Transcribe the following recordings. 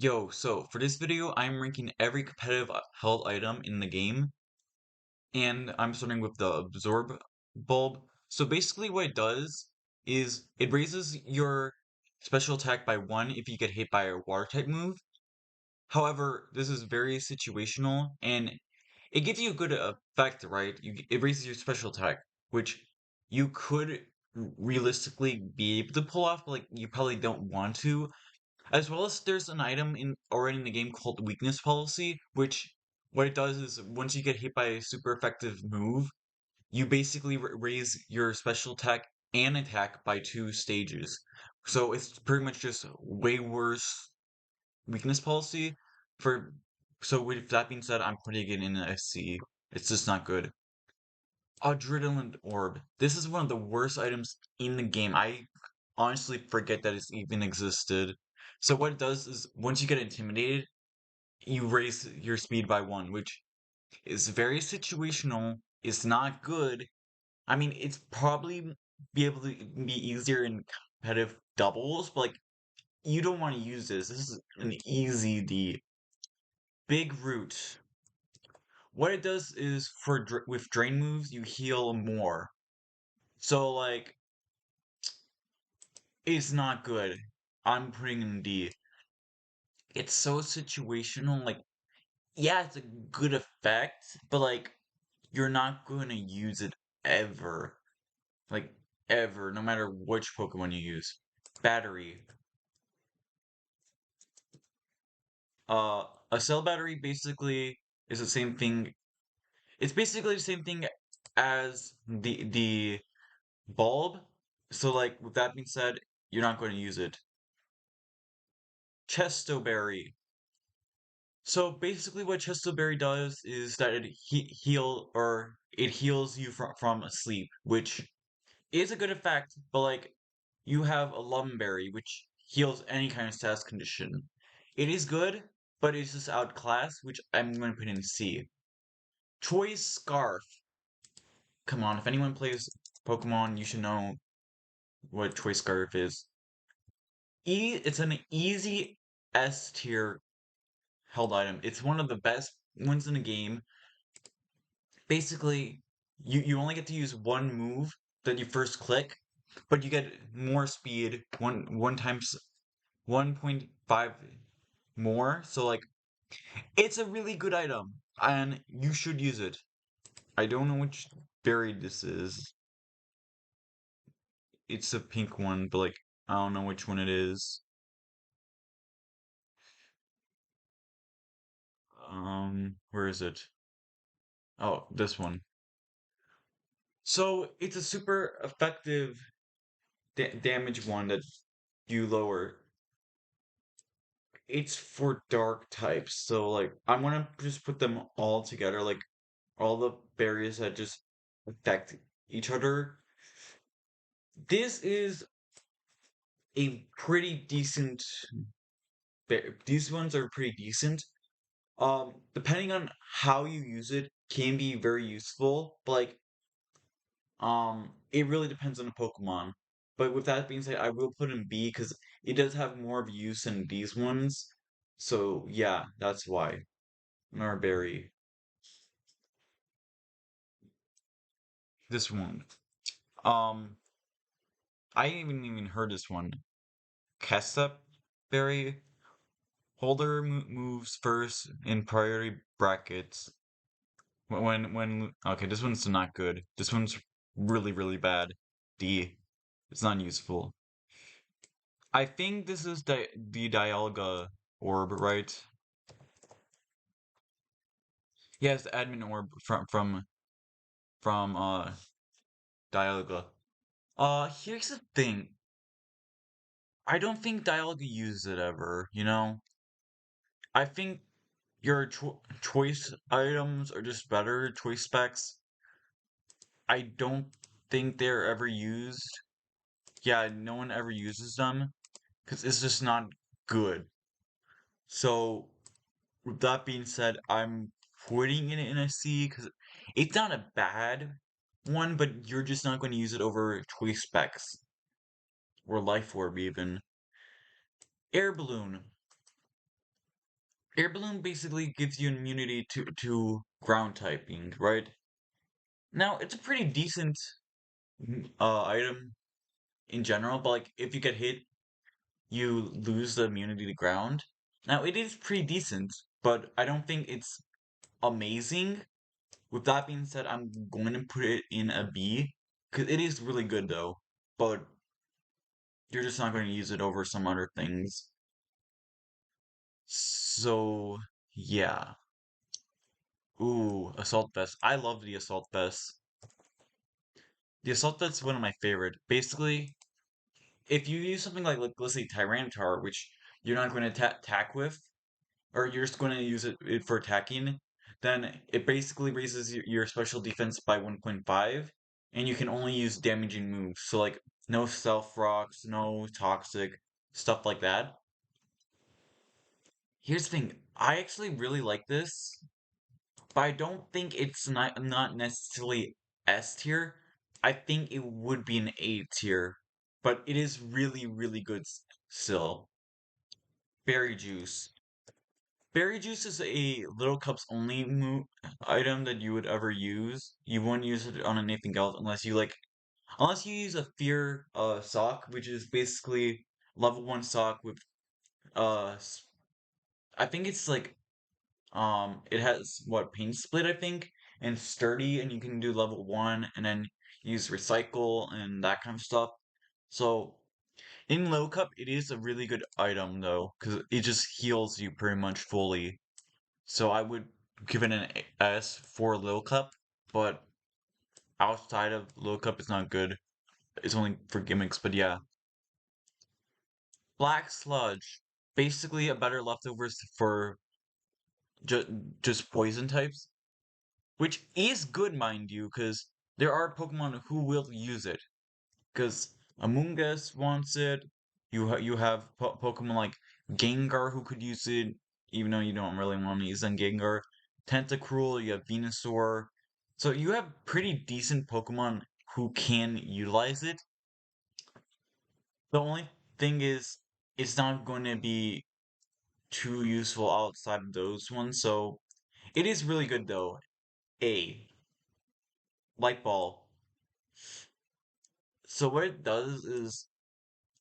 Yo, so for this video, I'm ranking every competitive held item in the game, and I'm starting with the Absorb Bulb. So basically what it does is it raises your special attack by 1 if you get hit by a water type move. However, this is very situational, and it gives you a good effect, right? It raises your special attack, which you could realistically be able to pull off, but like you probably don't want to. As well as there's an item already in the game called Weakness Policy, which what it does is once you get hit by a super effective move, you basically raise your special attack and attack by 2 stages. So it's pretty much just way worse Weakness Policy. For so with that being said, I'm putting it in a C. It's just not good. Adrenaline Orb. This is one of the worst items in the game. I honestly forget that it's even existed. So what it does is once you get intimidated, you raise your speed by 1, which is very situational. It's not good. I mean, it's probably be able to be easier in competitive doubles, but like you don't want to use this. This is an easy D. Big Root. What it does is with drain moves, you heal more. So like it's not good. I'm putting in D. It's so situational. Like, yeah, it's a good effect, but like, you're not going to use it ever. Like, ever, no matter which Pokemon you use. Battery. Uh, a cell battery basically is the same thing. It's basically the same thing as the bulb. So, like, with that being said, you're not going to use it. Chesto Berry. So basically, what Chesterberry does is that it heals you from sleep, which is a good effect. But like, you have a Lumberry, which heals any kind of status condition. It is good, but it's just outclassed, which I'm going to put in C. Choice Scarf. Come on, if anyone plays Pokemon, you should know what Choice Scarf is. It's an easy S tier held item. It's one of the best ones in the game. Basically, you only get to use one move that you first click, but you get more speed, one times 1.5 more. So like it's a really good item and you should use it. I don't know which berry this is. It's a pink one, but like I don't know which one it is. Where is it? Oh, this one. So it's a super effective damage one that you lower. It's for dark types, so like I'm gonna just put them all together, like all the berries that just affect each other. This is a pretty decent. These ones are pretty decent. Depending on how you use it, can be very useful. But like, it really depends on the Pokemon. But with that being said, I will put in B because it does have more of use than these ones. So yeah, that's why. Marberry. This one. Um, I haven't even heard this one. Kessup Berry. Holder moves first in priority brackets. Okay, this one's not good. This one's really bad. D. It's not useful. I think this is the Dialga orb, right? Yes, the admin orb from Dialga. Here's the thing. I don't think Dialga used it ever, you know? I think your choice items are just better, choice specs. I don't think they're ever used. Yeah, no one ever uses them because it's just not good. So, with that being said, I'm putting it in a C because it's not a bad one, but you're just not going to use it over choice specs or life orb even. Air balloon. Air Balloon basically gives you immunity to ground typing, right? Now, it's a pretty decent item in general, but like if you get hit, you lose the immunity to ground. Now, it is pretty decent, but I don't think it's amazing. With that being said, I'm going to put it in a B, because it is really good though, but you're just not going to use it over some other things. So, yeah. Ooh, Assault Vest. I love the Assault Vest. The Assault Vest is one of my favorite. Basically, if you use something like let's say Tyranitar, which you're not going to attack with, or you're just going to use it for attacking, then it basically raises your special defense by 1.5, and you can only use damaging moves. So like no Stealth Rocks, no Toxic, stuff like that. Here's the thing, I actually really like this, but I don't think it's not necessarily S tier. I think it would be an A tier, but it is really, really good still. Berry Juice. Berry Juice is a Little Cups only item that you would ever use. You wouldn't use it on anything else unless you use a Fear sock, which is basically level 1 sock with uh I think it's like it has what Pain Split I think and Sturdy, and you can do level 1 and then use Recycle and that kind of stuff. So in low cup, it is a really good item though, because it just heals you pretty much fully. So I would give it an S for low cup, but outside of low cup, it's not good. It's only for gimmicks, but yeah. Black Sludge, basically a better leftovers for just poison types, which is good, mind you, because there are Pokemon who will use it. Because Amoonguss wants it. You have Pokemon like Gengar who could use it, even though you don't really want to use them. Gengar, Tentacruel, you have Venusaur. So you have pretty decent Pokemon who can utilize it. The only thing is, it's not going to be too useful outside of those ones. So it is really good though. A Light Ball. So what it does is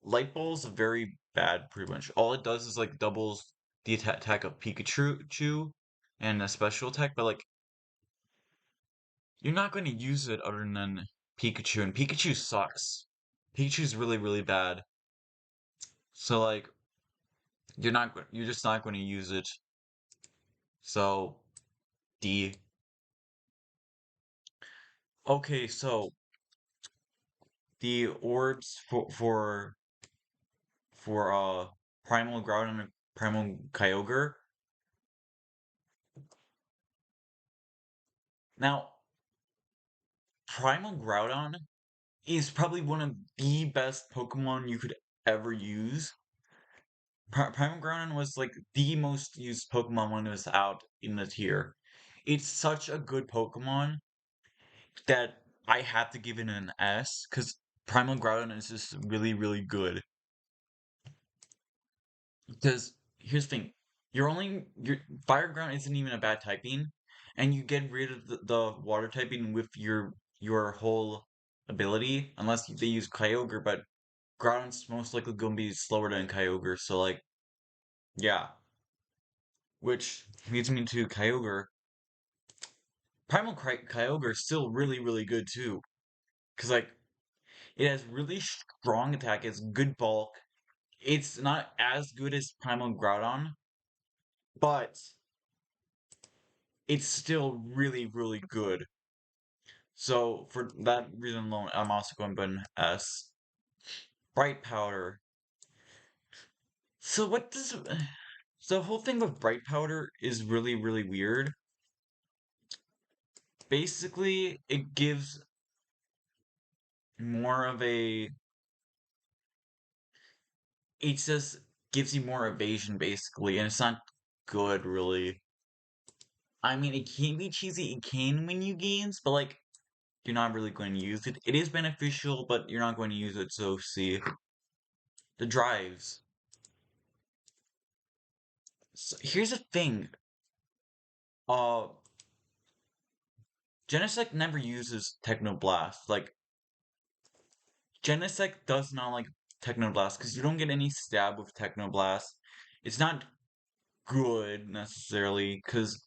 Light Ball's very bad, pretty much. All it does is like doubles the attack of Pikachu and a special attack, but like you're not going to use it other than Pikachu, and Pikachu sucks. Pikachu's really, really bad. So like you're just not going to use it. So D. Okay, so the orbs for Primal Groudon and Primal Kyogre. Now, Primal Groudon is probably one of the best Pokemon you could ever use. Primal Groudon was like the most used Pokemon when it was out in the tier. It's such a good Pokemon that I have to give it an S because Primal Groudon is just really, really good. Because here's the thing, your Fire Ground isn't even a bad typing, and you get rid of the water typing with your whole ability, unless they use Kyogre, but Groudon's most likely going to be slower than Kyogre, so like, yeah. Which leads me to Kyogre. Primal Kyogre is still really, really good too. Because like, it has really strong attack, it's good bulk. It's not as good as Primal Groudon, but it's still really, really good. So for that reason alone, I'm also going to put an S. Bright Powder. So what does so the whole thing with Bright Powder is really, really weird. Basically, it gives more of a it just gives you more evasion basically, and it's not good really. I mean, it can be cheesy, it can win you games, but like you're not really going to use it. It is beneficial, but you're not going to use it. So see the drives. So here's the thing. Uh, Genesect never uses Technoblast. Like, Genesect does not like Technoblast because you don't get any stab with Technoblast. It's not good necessarily because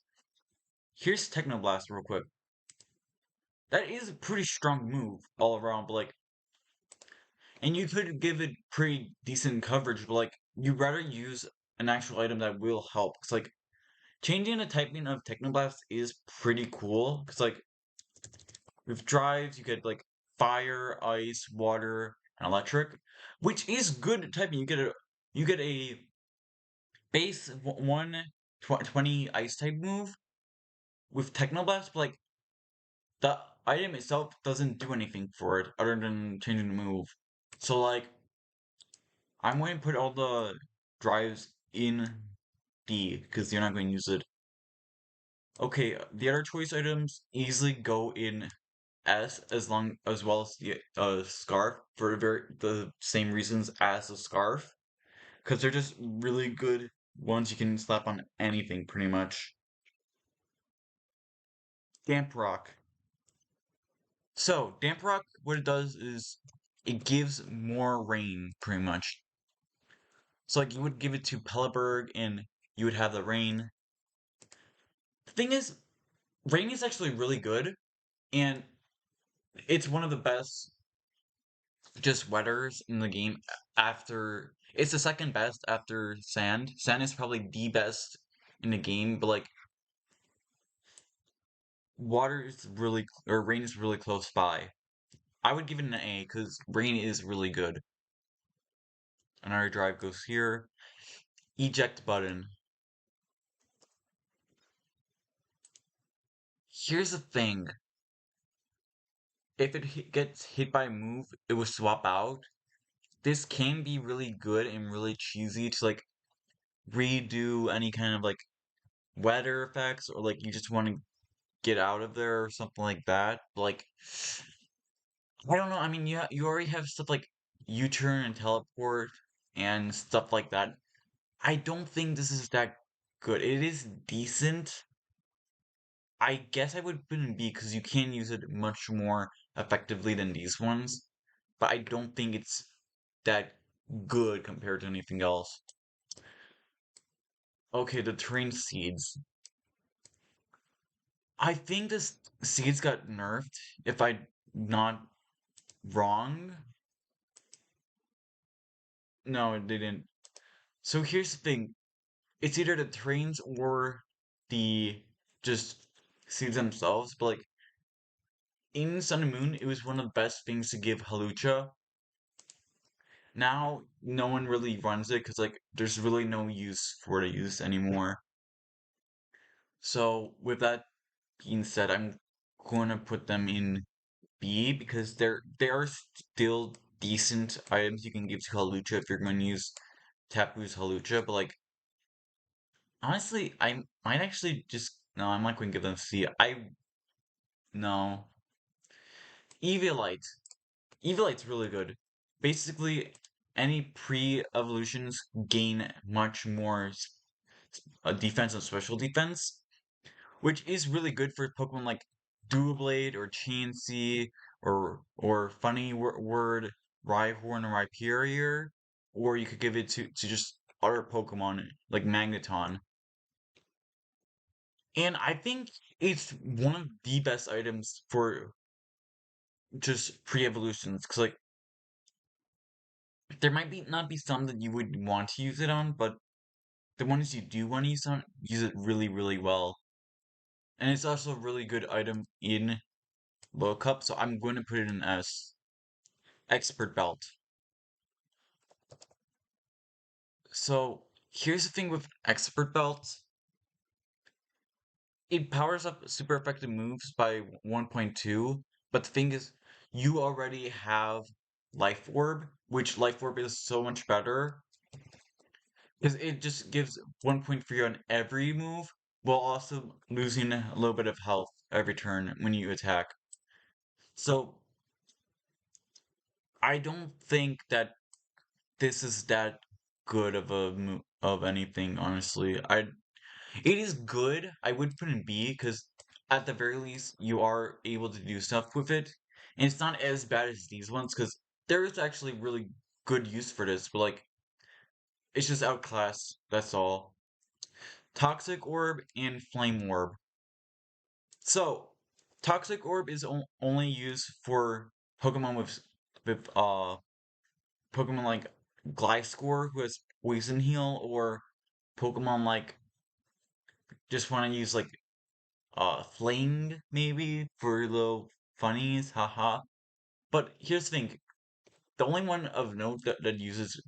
here's Technoblast real quick. That is a pretty strong move all around, but like, and you could give it pretty decent coverage, but like, you'd rather use an actual item that will help. Cause like, changing the typing of Technoblast is pretty cool. Cause like, with drives, you get like fire, ice, water, and electric, which is good typing. You get a base 120 ice type move with Technoblast, but like the item itself doesn't do anything for it other than changing the move. So like I'm going to put all the drives in D because you're not going to use it. Okay, the other choice items easily go in S as well as the scarf for the same reasons as the scarf because they're just really good ones you can slap on anything pretty much. Damp Rock. So, Damp Rock, what it does is it gives more rain, pretty much. So, like, you would give it to Pelleberg and you would have the rain. The thing is, rain is actually really good, and it's one of the best just weathers in the game after. It's the second best after Sand. Sand is probably the best in the game, but like, water is really, or rain is really close by. I would give it an A because rain is really good. Another drive goes here. Eject button. Here's the thing. If it gets hit by a move, it will swap out. This can be really good and really cheesy to like redo any kind of like weather effects or like you just want to get out of there or something like that. Like I don't know. I mean, you already have stuff like U-turn and teleport and stuff like that. I don't think this is that good. It is decent. I guess I would put in B because you can use it much more effectively than these ones, but I don't think it's that good compared to anything else. Okay, the terrain seeds. I think this seeds got nerfed, if I'm not wrong. No, it didn't. So here's the thing. It's either the terrains or the just seeds themselves, but like in Sun and Moon, it was one of the best things to give Halucha. Now, no one really runs it because like there's really no use for the use anymore. So with that being said, I'm gonna put them in B because they are still decent items you can give to Halucha if you're going to use Tapu's Halucha, but like honestly, I might actually just no, I'm not going to give them C. I no. Eviolite. Eviolite's really good. Basically, any pre-evolutions gain much more defense and special defense, which is really good for Pokemon like Doublade or Chansey or Funny Word, Rhyhorn or Rhyperior, or you could give it to just other Pokemon like Magneton. And I think it's one of the best items for just pre-evolutions, because like there might be not be some that you would want to use it on, but the ones you do want to use on use it really, really well. And it's also a really good item in Low Cup, so I'm going to put it in S. Expert Belt. So here's the thing with Expert Belt. It powers up super effective moves by 1.2, but the thing is, you already have Life Orb, which Life Orb is so much better because it just gives 1.3 on every move while also losing a little bit of health every turn when you attack. So I don't think that this is that good of a of anything, honestly. It is good. I would put in B because at the very least you are able to do stuff with it. And it's not as bad as these ones because there is actually really good use for this, but like it's just outclassed, that's all. Toxic Orb and Flame Orb. So, Toxic Orb is only used for Pokemon with Pokemon like Gliscor who has Poison Heal, or Pokemon like just want to use like Fling maybe for little funnies, haha. But here's the thing: the only one of note that uses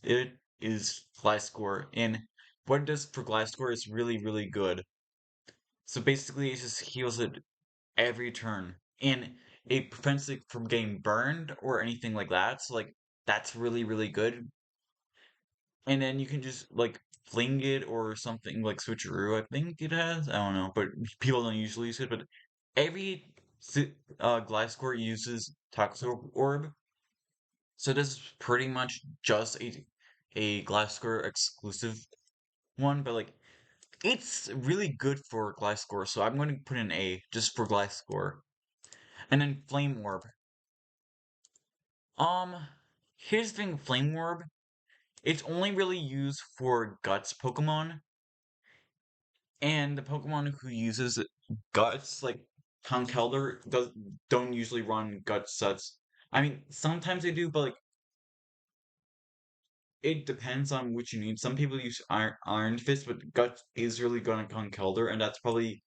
it is Gliscor, and what it does for Gliscor is really good. So basically, it just heals it every turn, and it prevents it from getting burned or anything like that. So like that's really good. And then you can just like fling it or something like switcheroo. I think it has. I don't know, but people don't usually use it. But every Gliscor uses Toxic Orb, so this is pretty much just a Gliscor exclusive one. But like it's really good for Gliscor, so I'm going to put an A just for Gliscor. And then Flame Orb. Um, here's the thing, Flame Orb. It's only really used for Guts Pokemon, and the Pokemon who uses Guts, like Conkeldurr, don't usually run Guts sets. I mean, sometimes they do, but like it depends on what you need. Some people use Iron Fist, but Guts is really good on Conkeldurr, and that's probably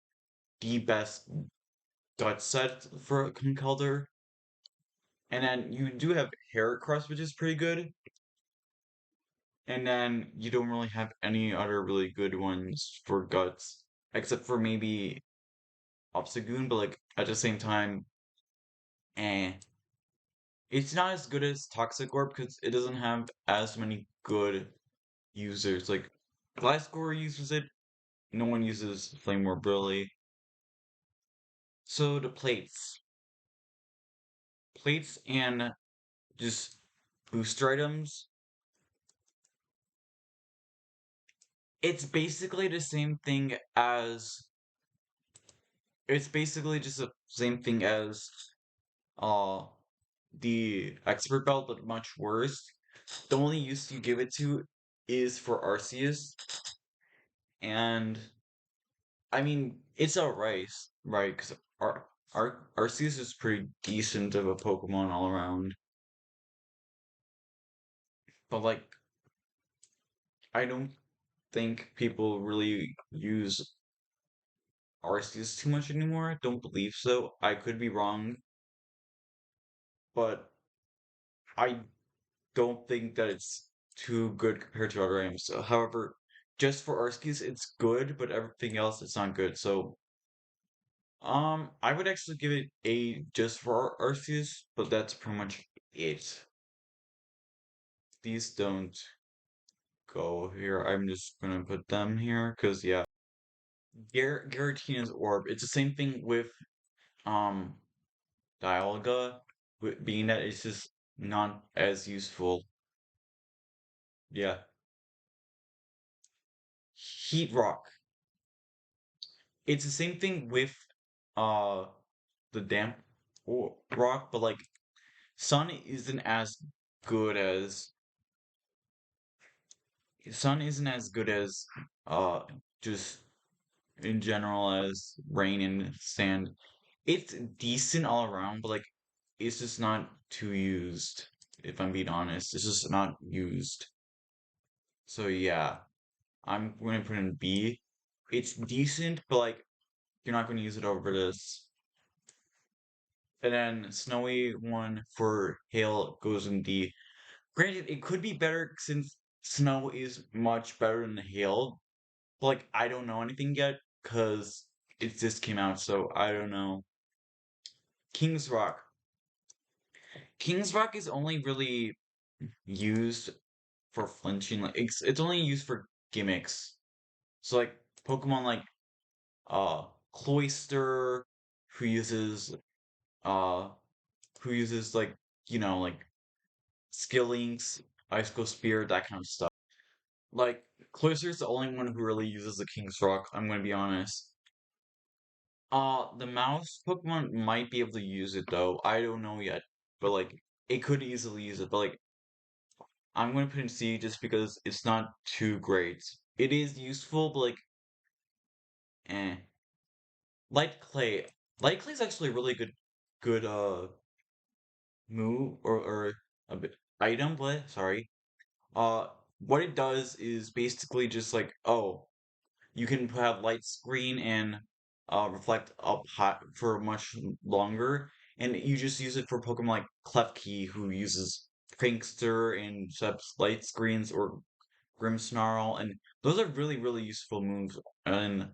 the best Guts set for Conkeldurr. And then you do have Heracross, which is pretty good. And then you don't really have any other really good ones for Guts, except for maybe Obstagoon, but like at the same time, eh. It's not as good as Toxic Orb because it doesn't have as many good users. Like Gliscor uses it, no one uses Flame Orb really. So the plates and just booster items. It's basically the same thing as it's basically just the same thing as uh the expert belt, but much worse. The only use you give it to is for Arceus, and I mean it's alright, right? Because Arceus is pretty decent of a Pokemon all around, but like I don't think people really use Arceus too much anymore. I don't believe so. I could be wrong, but I don't think that it's too good compared to other items. So, however, just for Arceus, it's good, but everything else it's not good. So, I would actually give it a just for Arceus, but that's pretty much it. These don't go here. I'm just gonna put them here because yeah, Giratina's orb. It's the same thing with um Dialga, being that it's just not as useful. Yeah, Heat Rock. It's the same thing with uh the damp rock, but like Sun isn't as good as Sun isn't as good as uh just in general as rain and sand. It's decent all around, but like it's just not too used, if I'm being honest. It's just not used. So yeah, I'm gonna put in B. It's decent, but like you're not gonna use it over this. And then Snowy one for Hail goes in D. Granted, it could be better since Snow is much better than Hail. But like I don't know anything yet because it just came out, so I don't know. King's Rock. King's Rock is only really used for flinching. Like it's only used for gimmicks. So like Pokemon like Cloyster, who uses uh like like Skill Links, Icicle Spear, that kind of stuff. Like, Cloyster's the only one who really uses the King's Rock, I'm gonna be honest. The mouse Pokemon might be able to use it though. I don't know yet. But like, it could easily use it. But like, I'm gonna put in C just because it's not too great. It is useful, but like, eh. Light Clay. Light Clay is actually a really good move or a bit item, but sorry. Uh, what it does is basically just like, oh, you can have light screen and reflect up high for much longer, and you just use it for Pokemon like Klefki, who uses Prankster and sets light screens, or Grimmsnarl, and those are really useful moves, and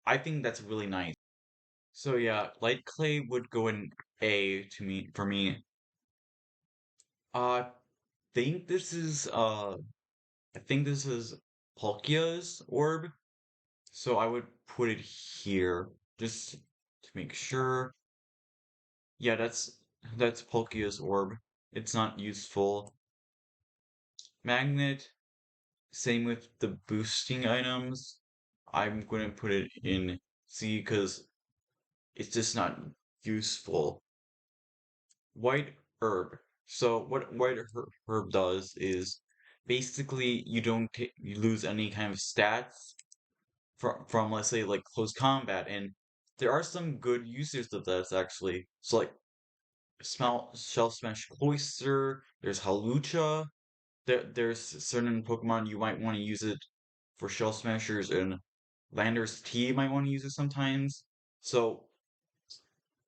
I think that's really nice. So yeah, Light Clay would go in A to me for me. I think this is I think this is Palkia's orb. So I would put it here just to make sure. Yeah, that's Palkia's orb. It's not useful. Magnet, same with the boosting items. I'm going to put it in C because it's just not useful. White herb. So what herb does is basically you don't you lose any kind of stats from let's say like close combat, and there are some good uses of this actually. So like Shell Smash Cloyster, there's Halucha. There's certain Pokemon you might want to use it for Shell Smashers, and Landorus T might want to use it sometimes. So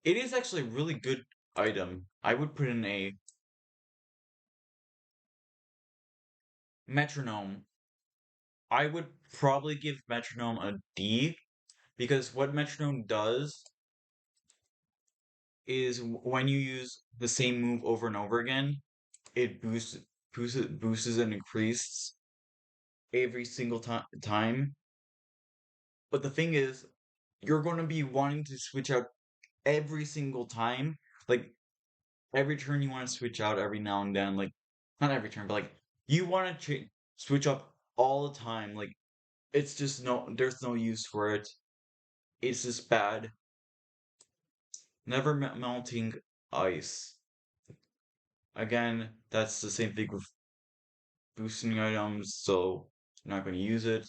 it is actually a really good item. I would put in a Metronome. I would probably give Metronome a D because what Metronome does is when you use the same move over and over again, it boosts and increases every single time. But the thing is, you're going to be wanting to switch out every single time. Like every turn, you want to switch out every now and then. Like not every turn, but like you want to switch up all the time. Like it's just there's no use for it. It's just bad. Never melting ice. Again, that's the same thing with boosting items, so I'm not going to use it.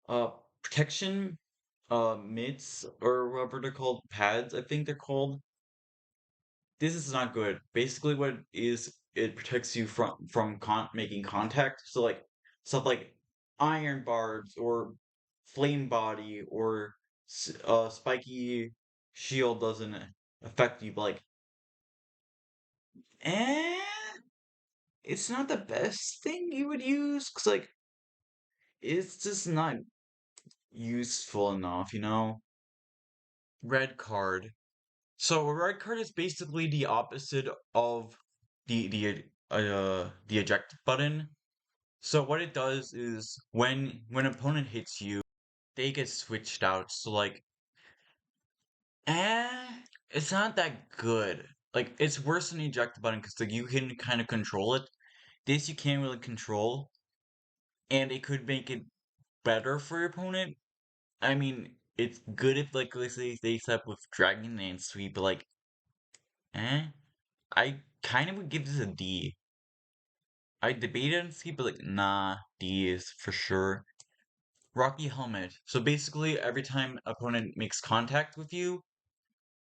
Uh, protection, mitts, or whatever they're called, pads, I think they're called. This is not good. Basically, what it is, it protects you from making contact. So like stuff like iron barbs or flame body or spiky shield doesn't affect you. But like, eh, it's not the best thing you would use because like it's just not useful enough, you know? Red card. So a red card is basically the opposite of the eject button. So what it does is when an opponent hits you, they get switched out. So like, it's not that good. Like it's worse than the eject button because like you can kind of control it. This you can't really control, and it could make it better for your opponent. I mean, it's good if like let's say they set up with Dragon and Sweep, but like, eh. I kind of would give this a D. I debated on C, but like, nah, D is for sure. Rocky Helmet. So basically, every time opponent makes contact with you,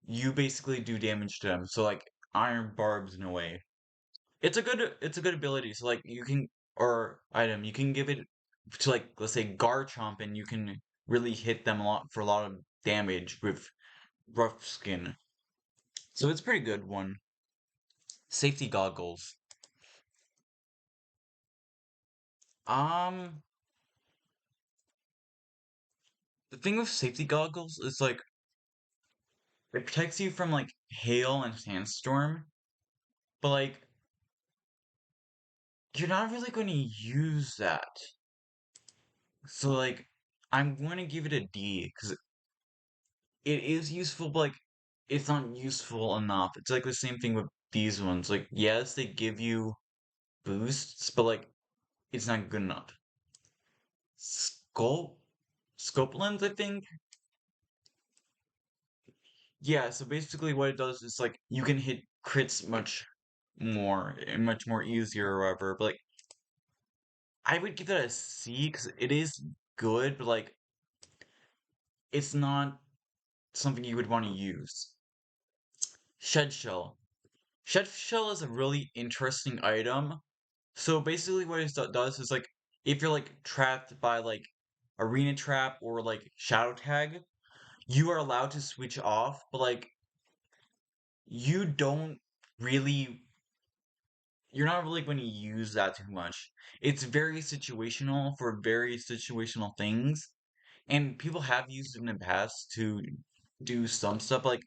you basically do damage to them. So like iron barbs in a way. It's a good ability. So like you can or item you can give it to like let's say Garchomp, and you can really hit them a lot for a lot of damage with rough skin. So it's a pretty good one. Safety goggles. Um, the thing with safety goggles is like it protects you from like hail and sandstorm, but like you're not really going to use that. So like I'm going to give it a D because it is useful, but like it's not useful enough. It's like the same thing with these ones. Like yes, they give you boosts, but like it's not good enough. Scope lens, I think. Yeah, so basically what it does is like you can hit crits much more easier or whatever. But like I would give it a C because it is good, but like it's not something you would want to use. Shed Shell. Shed Shell is a really interesting item. So basically what it does is like if you're like trapped by like arena trap or like shadow tag, you are allowed to switch off, but like you don't really you're not really going to use that too much. It's very situational for very situational things, and people have used it in the past to do some stuff like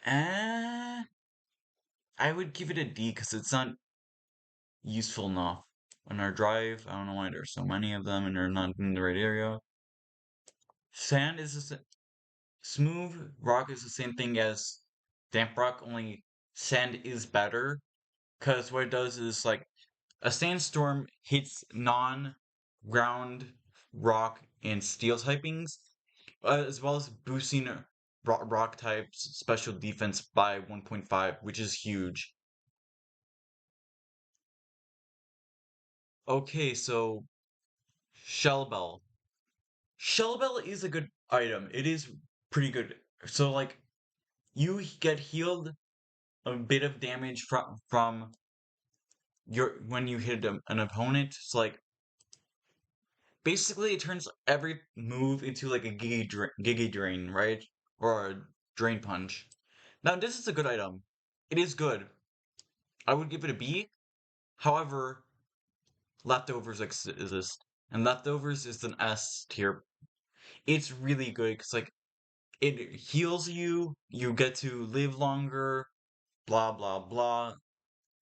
eh, I would give it a D because it's not useful enough. On our drive, I don't know why there's so many of them and they're not in the right area. Sand is smooth rock is the same thing as damp rock, only sand is better because what it does is like a sandstorm hits non-ground rock and steel typings, as well as boosting rock types special defense by 1.5, which is huge. Okay, so Shellbell. Shellbell is a good item. It is pretty good. So like you get healed a bit of damage from your when you hit an opponent. So like basically it turns every move into like a Giga Drain, right? Or a Drain Punch. Now this is a good item. It is good. I would give it a B. However, leftovers exist, and leftovers is an S tier. It's really good because like it heals you. You get to live longer. Blah blah blah.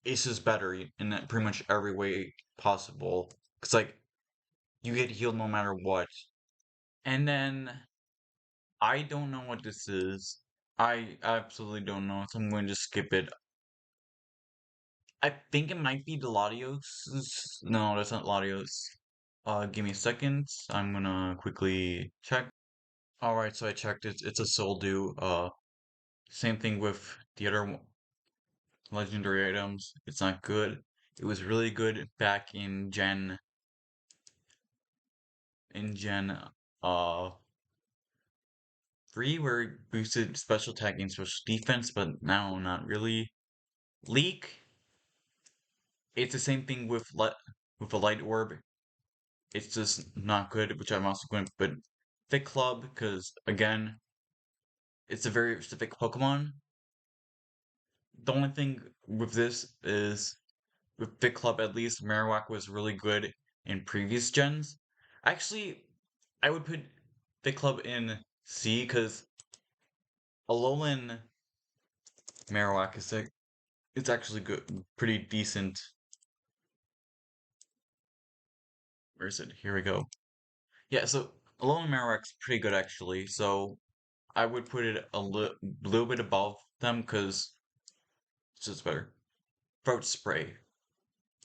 It's just better in pretty much every way possible. Because like you get healed no matter what. And then I don't know what this is. I absolutely don't know, so I'm going to skip it. I think it might be the Latios. No, that's not Latios. Give me a second. I'm gonna quickly check. Alright, so I checked it. It's a Soldu. Same thing with the other legendary items. It's not good. It was really good back in Gen uh 3 where it boosted special attack and special defense, but now not really. Leak, it's the same thing with a light orb. It's just not good, which I'm also going to put Thick Club because again, it's a very specific Pokemon. The only thing with this is with Thick Club at least, Marowak was really good in previous gens. Actually, I would put Thick Club in C because Alolan Marowak is like it's actually good, pretty decent. Where is it? Here we go. Yeah, so Alolan Marowak's pretty good actually. So I would put it a little bit above them because it's just better. Throat spray.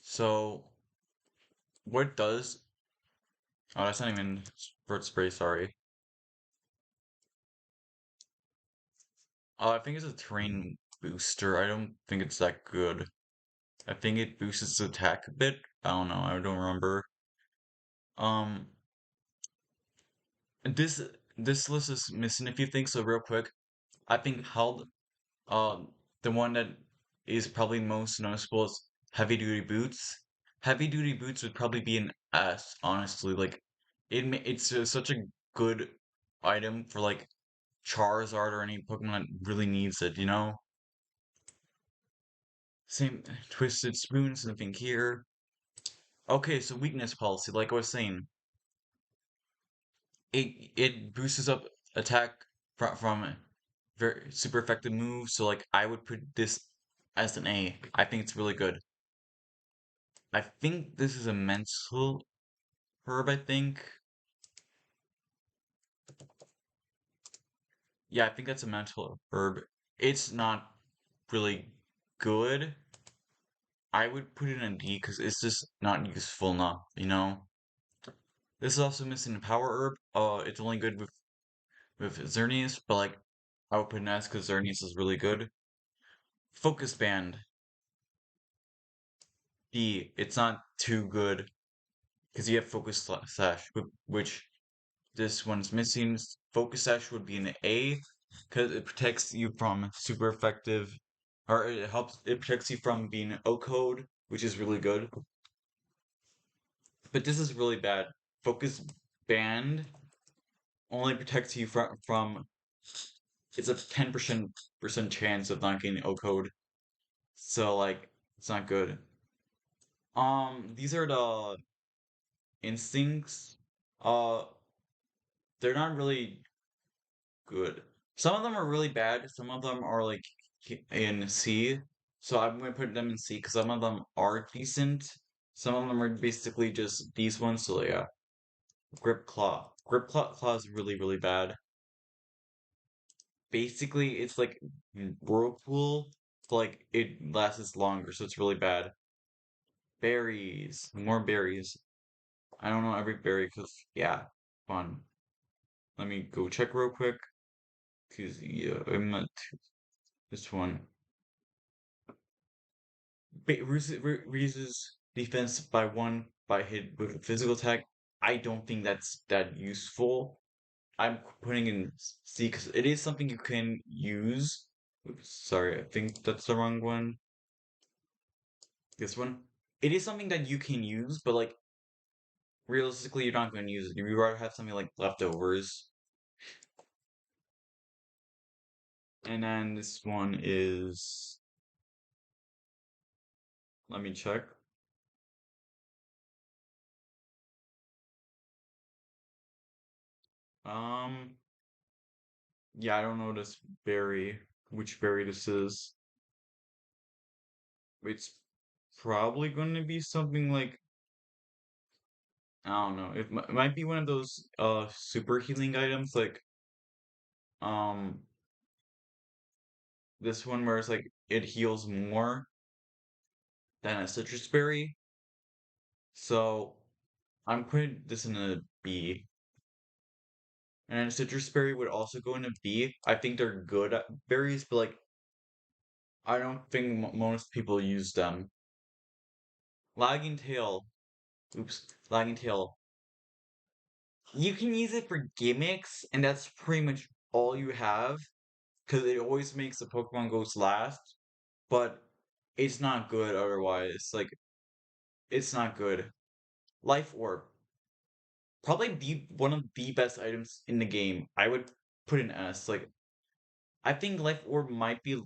So what it does? Oh, that's not even throat spray. Sorry. I think it's a terrain booster. I don't think it's that good. I think it boosts its attack a bit. I don't know. I don't remember. Um, this this list is missing a few things. So real quick, I think held the one that is probably most noticeable is heavy duty boots. Heavy duty boots would probably be an S, honestly. Like it's such a good item for like Charizard or any Pokemon that really needs it, you know? Same Twisted Spoon, something here. Okay, so weakness policy, like I was saying, it boosts up attack from very super effective moves. So like I would put this as an A. I think it's really good. I think this is a mental herb, I think. Yeah, I think that's a mental herb. It's not really good. I would put it in a D because it's just not useful enough, you know? This is also missing a power herb. It's only good with Xerneas, but like I would put an S because Xerneas is really good. Focus Band. D. It's not too good because you have Focus Sash, which this one's missing. Focus Sash would be an A because it protects you from super effective, or it protects you from being O-code, which is really good. But this is really bad. Focus Band only protects you from it's a 10% chance of not getting O-code. So like it's not good. These are the instincts. Uh they're not really good. Some of them are really bad, some of them are like in C. So I'm gonna put them in C because some of them are decent. Some of them are basically just these ones, so yeah. Grip Claw. Claw is really, really bad. Basically it's like Whirlpool, but like it lasts longer, so it's really bad. Berries. More berries. I don't know every berry because, yeah, fun. Let me go check real quick. Because, yeah, I'm not. This one. Raises defense by one by hit with a physical attack. I don't think that's that useful. I'm putting in C because it is something you can use. Oops, sorry, I think that's the wrong one. This one. It is something that you can use, but like realistically, you're not going to use it. You'd rather have something like leftovers. And then this one is, let me check. Um, yeah, I don't know which berry this is. It's probably going to be something like, I don't know. It might be one of those super healing items like um this one where it's like it heals more than a citrus berry. So I'm putting this in a B. And then citrus berry would also go in a B. I think they're good berries, but like I don't think most people use them. Lagging tail. Oops. Lagging tail. You can use it for gimmicks, and that's pretty much all you have, because it always makes the Pokemon Ghost last, but it's not good otherwise. Like, it's not good. Life Orb. Probably one of the best items in the game. I would put an S. Like, I think Life Orb might be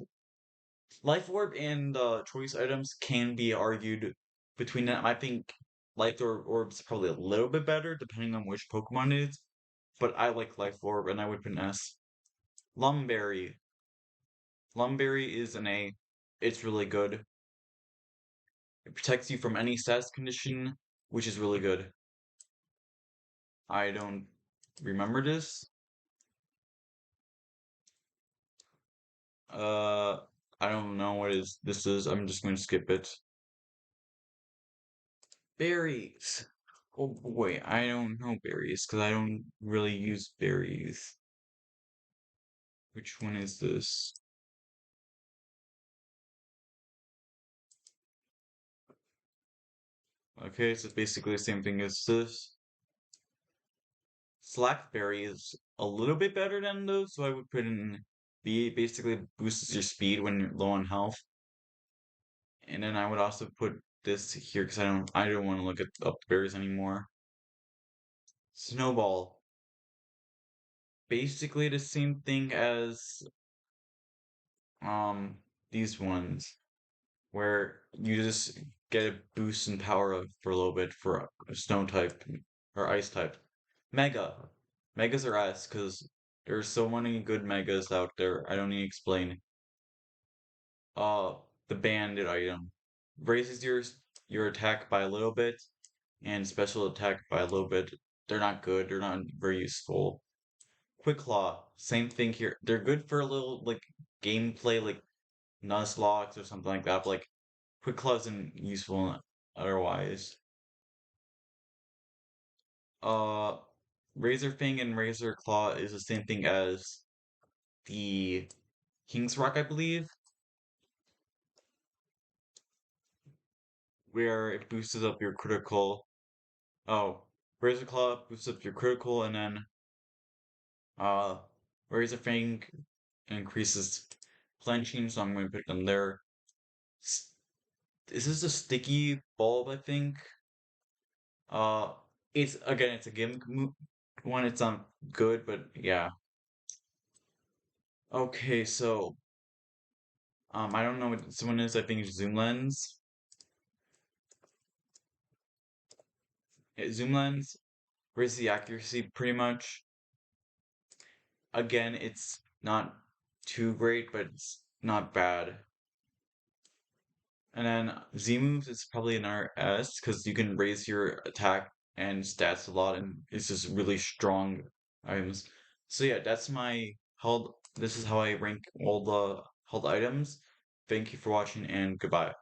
Life Orb and choice items can be argued between them. I think Orb's probably a little bit better depending on which Pokemon it is, but I like Life Orb and I would put an S. Lumberry. Lumberry is an A. It's really good. It protects you from any status condition, which is really good. I don't remember this. Uh, I don't know what this is. I'm just going to skip it. Berries. Oh boy, I don't know berries because I don't really use berries. Which one is this? Okay, so it's basically the same thing as this. Slackberry is a little bit better than those, so I would put in B. It basically boosts your speed when you're low on health. And then I would also put this here because I don't want to look at up the berries anymore. Snowball. Basically the same thing as um these ones, where you just get a boost in power for a little bit for a snow type or ice type. Mega. Megas are S because there's so many good megas out there. I don't need to explain. Uh, the bandit item raises your attack by a little bit and special attack by a little bit. They're not good. They're not very useful. Quick Claw, same thing here. They're good for a little like gameplay, like Nuzlocke or something like that. But, like Quick Claw isn't useful otherwise. Uh, Razor Fang and Razor Claw is the same thing as the King's Rock, I believe, where it boosts up your critical. Oh, Razor Claw boosts up your critical, and then uh, Razor Fang increases clenching, so I'm going to put them there. This is a sticky bulb, I think. Uh, it's again, it's a gimmick one. It's not good, but yeah. Okay, so I don't know what this one is. I think it's Zoom Lens. Yeah, Zoom Lens raises the accuracy pretty much. Again, it's not too great, but it's not bad. And then Z moves is probably an RS because you can raise your attack and stats a lot, and it's just really strong items. So yeah, that's my held. This is how I rank all the held items. Thank you for watching, and goodbye.